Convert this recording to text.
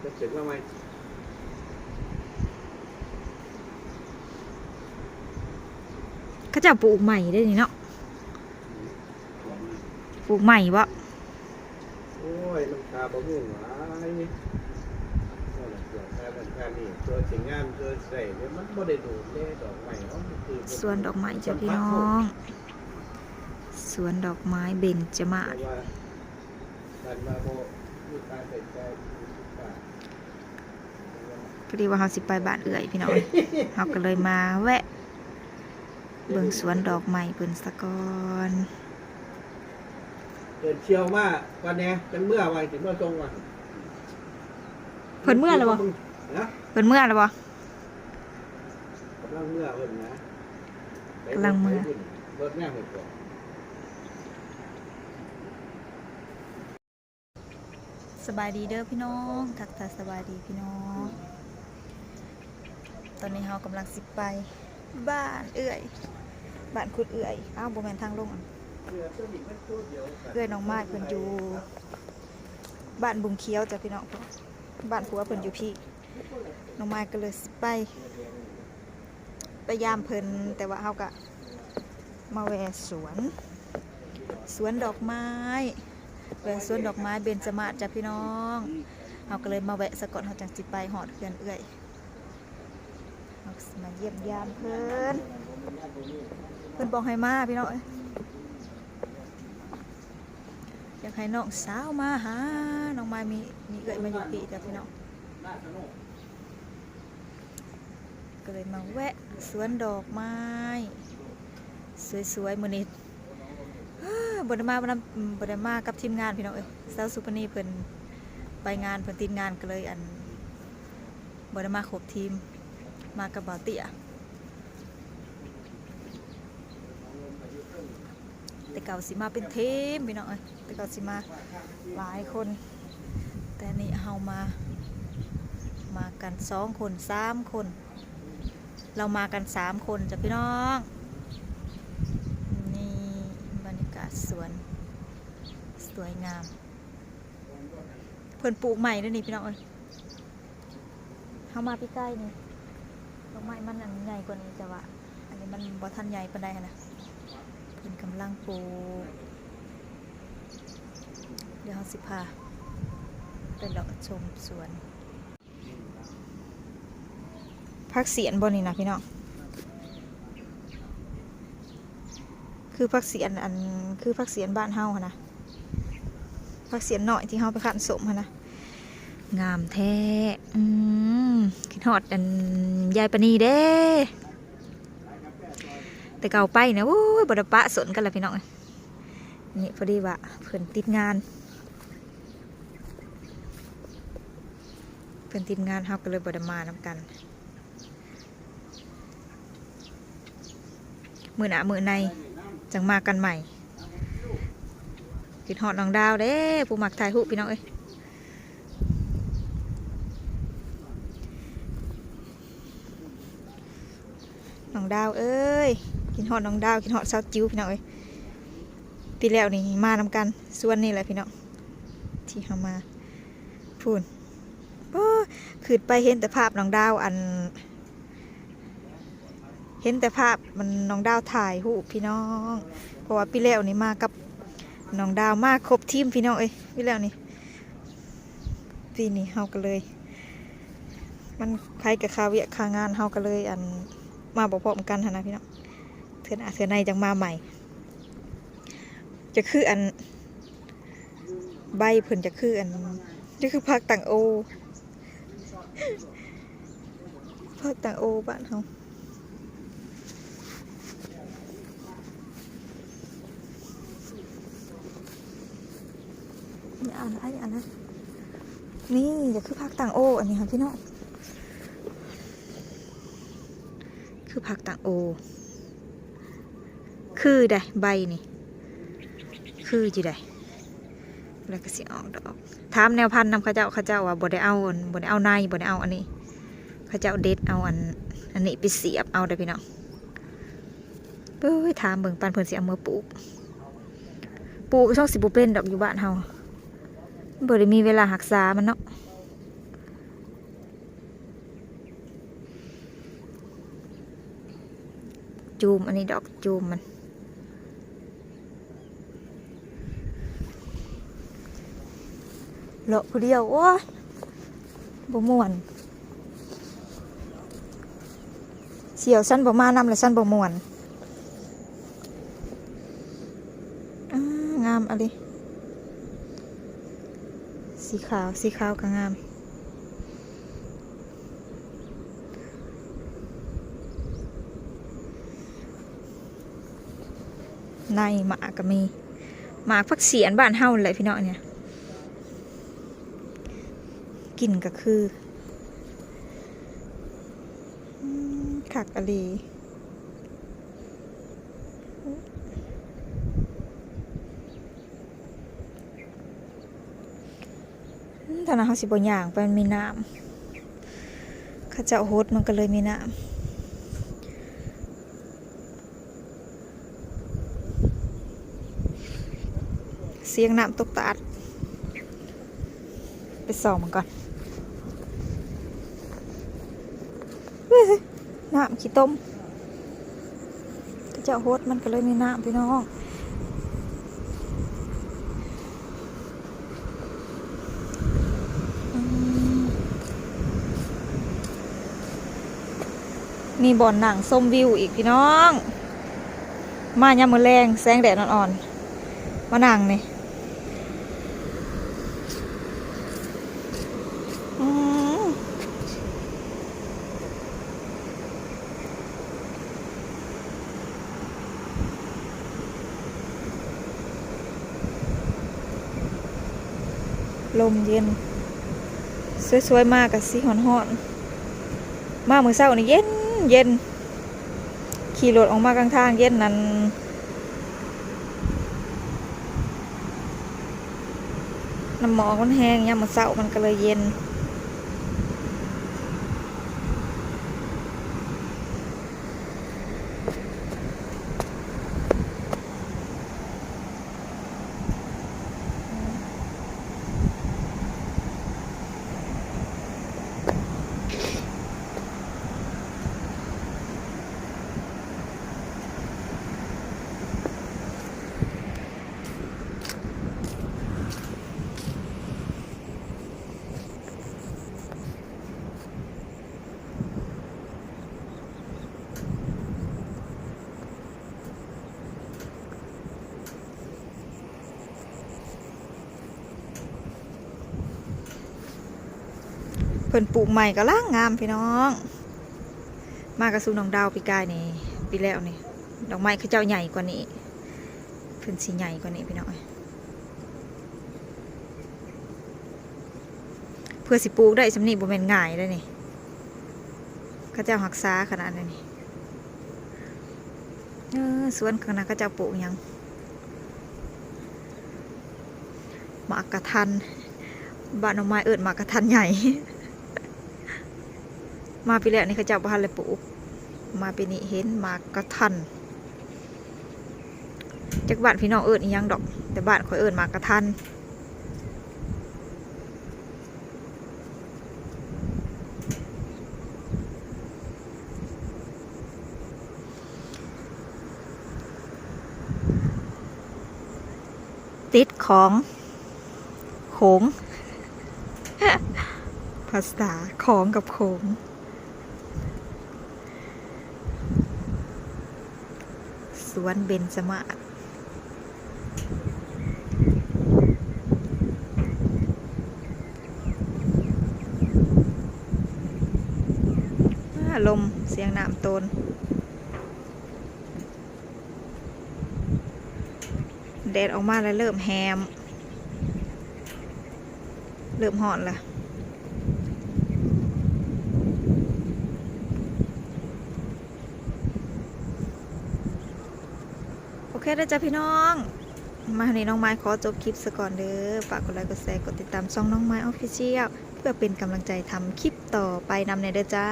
จะเสร็จว่าไหมเขาจะปลูกใหม่ได้นี่เนาะปลูกใหม่บ่โอ้ยมันคาบะมุ่งหลายนี่ตัวแค่เป็นแค่นี้ตัวสิ่งงานตัวใส่เนี่ยมันบ่ได้ดูแลดอกไม้เขาคือสวนดอกไม้จ้ะพี่น้องสวนดอกไม้เบญจมาศพอดีว่าเขาสิไปบ้านเอื่อยพี่น้องเขาก็เลยมาแวะเบิ่งสวนดอกไม้เพิ่นสะก่อนเดินเชี่ยวมากวันนี้เป็นเมื่อวันถึงเมื่อตรงวันเพิ่นเมื่อแล้วบ่นะเพิ่นเมื่อแล้วบ่กำลังเมื่อเพิ่นนะกำลังเมื่อรถแม่เพิ่นก่อนสบายดีเด้อพี่น้องทักทายสบายดีพี่น้องตอนนี้เรากำลังสิไปบ้านเอื่อยบ้านคุณเอื่อยอ้าวบ่แม่นทางลงเอื่อยน้องไม้เพิ่นอยู่บ้านบุงเขียวจ้ะพี่น้องบ้านผัวเพิ่นอยู่พี่น้องไม้ก็เลยสิไปยามเพิ่นแต่ว่าเฮาก็มาแวะสวนดอกไม้แวะสวนดอกไม้เบญจมาศจ้ะพี่น้องเฮาก็เลยมาแวะซะก่อนเฮาจังสิไปฮอดเฮือนเอื่อยเฮาสิมาเยี่ยมยามเพิ่นบอกให้มาพี่น้องอยากให้น้องสาวมาหาน้องไม้มีเอื่อยมาอยู่พี่จ้ะพี่น้องก็เลยมาแวะสวนดอกไม้สวยๆมื้อนี้บ่ได้มากับทีมงานพี่น้องสาวสุปนีเพิ่นไปงานเพิ่นติดงานก็เลยบ่ได้มาครบทีมมากับบ่าวเตี้ยแต่เก่าสิมาเป็นทีมพี่น้องแต่เก่าสิมาหลายคนแต่นี่เฮามากัน2 คน3 คนเรามากัน3 คนจ้ะพี่น้องนี่บรรยากาศสวนสวยงามเพิ่นปลูกใหม่ด้วยนี่พี่น้องเข้ามาพี่ใกล้นี่ดอกไม้มันอันใหญ่กว่านี้แต่ว่าอันนี้มันบ่ทันใหญ่ปานใดนะเพิ่นกำลังปลูกเดี๋ยวเราสิพาไปเลาะชมสวนผักเสียนบนนี่นะพี่น้องคือผักเสียนคือผักเสียนบ้านเฮาค่ะนะผักเสียนหน่อยที่เฮาไปขันสมค่ะนะงามแท้คิดฮอดยายปณีเด้แต่เก่าไปนะโอ้ยบ่ได้ปะสนกันละพี่น้องนี่พอดีว่าเพิ่นติดงานเฮาก็เลยบ่ได้มานำกันมื้อหน้ามื้อในจังมากันใหม่คิดฮอดน้องดาวเด้ผู้มักถ่ายรูปพี่น้องน้องดาวคิดฮอดน้องดาวคิดฮอดสาวจิ๋วพี่น้องปีแล้วนี่มานำกันส่วนนี่แหละพี่น้องที่เฮามาพูนขึ้นไปเห็นแต่ภาพน้องดาวเห็นแต่ภาพมันน้องดาวถ่ายรูปพี่น้องเพราะว่าปีแล้วนี่มากับน้องดาวมาครบทีมพี่น้องปีแล้วนี่ปีนี้เฮาก็เลยมันใครกับคาเวียคางานเฮาก็เลยมาบอกพร้อมกันนะพี่น้องเถื่อในจังมาใหม่จะคือใบเพิ่นจะคือผักต่างโอผักต่างโอบ้านเฮาอันนั้นนี่จะคือผักต่างโออันนี้ค่ะพี่น้องคือผักต่างโอคือได้ใบนี่คือจีได้แล้วก็สิออกดอกถามแนวพันธุ์นำเขาเจ้าว่าบ่ได้เอาในบ่ได้เอาอันนี้เขาเจ้าเด็ดเอาอันนี้ไปเสียบเอาได้พี่น้องถามเบิ่งปานเพิ่นสิเอามาปลูกก็ช่องสิบ่เป็นดอกอยู่บ้านเฮาบ่ได้มีเวลารักษามันเนาะ จูมอันนี้ดอกจูมมันเลาะผู้เดียวโอ้ยบ่ม่วนเสี่ยวสั้นบ่มานำและสั้นบ่ม่วนงามอะไรสีขาวก็งามในหมากก็มีหมากพักเสียนบ้านเฮาเลยพี่น้องเนี่ยกินก็คือคักอะไรตอนนั้นเขาสิบอย่างไปมันมีน้ำข้าเจ้าโฮสมันก็เลยมีน้ำเสียงน้ำตกตาดไปส่องมันก่อนน้ำขี้ต้มข้าเจ้าโฮสมันก็เลยมีน้ำพี่น้องมีบ่อนหนังส้มวิวอีกพี่น้องมายามมื้อแรงแสงแดดอ่อนๆมานั่งนี่ลมเย็นสวยๆมากกับสีห่อนๆมามื้อเช้านี่เย็นขี่รถออกมากลางทางเย็นนั้นน้ำหมอกมันแห้งยามมื้อเช้ามันก็เลยเย็นเพิ่นปลูกใหม่ก็ล่างงามพี่น้องมากระสูน้องดาวปีกายนี่ปีแล้วนี่ดอกไม้เขาเจ้าใหญ่กว่านี้เพิ่นสีใหญ่กว่านี้พี่น้องเพื่อสิปลูกได้สำนีบ่แม่นง่ายเลยนี่เขาเจ้าหักษาขนาดนั้นนี่สวนขนาดเขาเจ้าปลูกยังหมากกระทันบ้านดอกไม้เอิ้นหมากกระทันใหญ่มาปีแล้วนี่เขาเจ้าบ้านเลยปลูกมาปีนี้เห็นหมากกระทันจากบ้านพี่น้องเอิญอีหยังดอกแต่บ้านคอยเอิญหมากกระทันติดของโขงภาษาของกับโขงสวนเบญจมาศลมเสียงน้ำโตนแดดออกมาแล้วเริ่มแฮมเริ่มห่อนละโอเคได้จ้ะพี่น้องมาในน้องไม้ขอจบคลิปซะก่อนเด้อฝากกดไลค์กดแชร์กดติดตามช่องน้องไม้ออฟฟิเชียลเพื่อเป็นกำลังใจทำคลิปต่อไปนำในเด้อจ้า